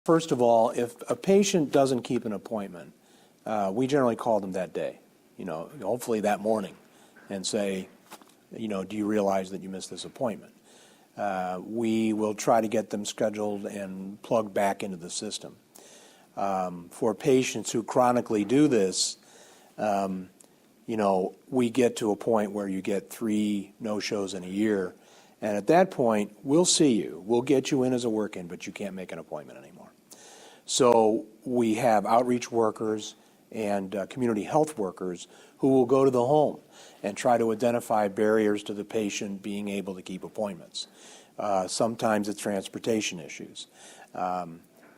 First of all, if a patient doesn't keep an appointment, we generally call them that day, hopefully that morning, and say, do you realize that you missed this appointment? We will try to get them scheduled and plugged back into the system. For patients who chronically do this, we get to a point where you get 3 no-shows in a year, and at that point, we'll see you. We'll get you in as a work-in, but you can't make an appointment anymore. So we have outreach workers and community health workers who will go to the home and try to identify barriers to the patient being able to keep appointments. Sometimes it's transportation issues.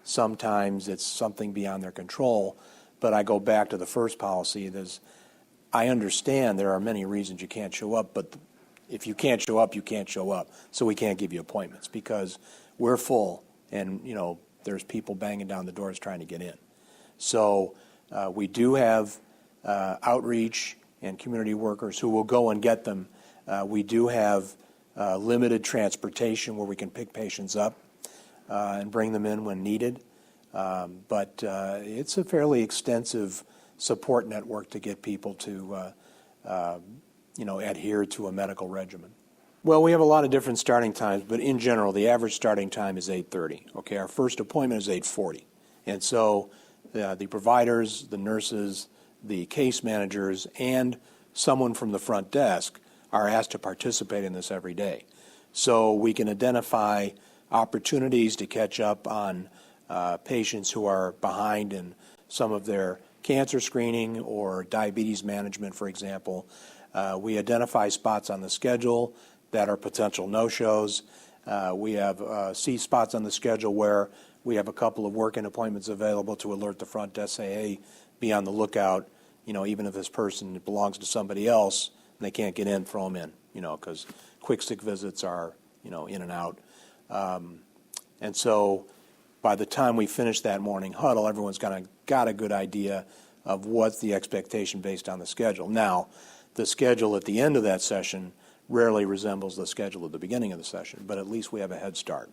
Sometimes it's something beyond their control. But I go back to the first policy. I understand there are many reasons you can't show up, but if you can't show up, you can't show up. So we can't give you appointments because we're full and, there's people banging down the doors trying to get in. So we do have outreach and community workers who will go and get them. We do have limited transportation where we can pick patients up and bring them in when needed. But it's a fairly extensive support network to get people to adhere to a medical regimen. Well, we have a lot of different starting times, but in general, the average starting time is 8:30. Okay, our first appointment is 8:40. And so the providers, the nurses, the case managers, and someone from the front desk are asked to participate in this every day. So we can identify opportunities to catch up on patients who are behind in some of their cancer screening or diabetes management, for example. We identify spots on the schedule that are potential no-shows. We have spots on the schedule where we have a couple of work-in appointments available to alert the front desk, say, hey, be on the lookout, even if this person belongs to somebody else and they can't get in, throw them in, because quick stick visits are, in and out. And so by the time we finish that morning huddle, everyone's got a good idea of what's the expectation based on the schedule. Now, the schedule at the end of that session rarely resembles the schedule at the beginning of the session, but at least we have a head start.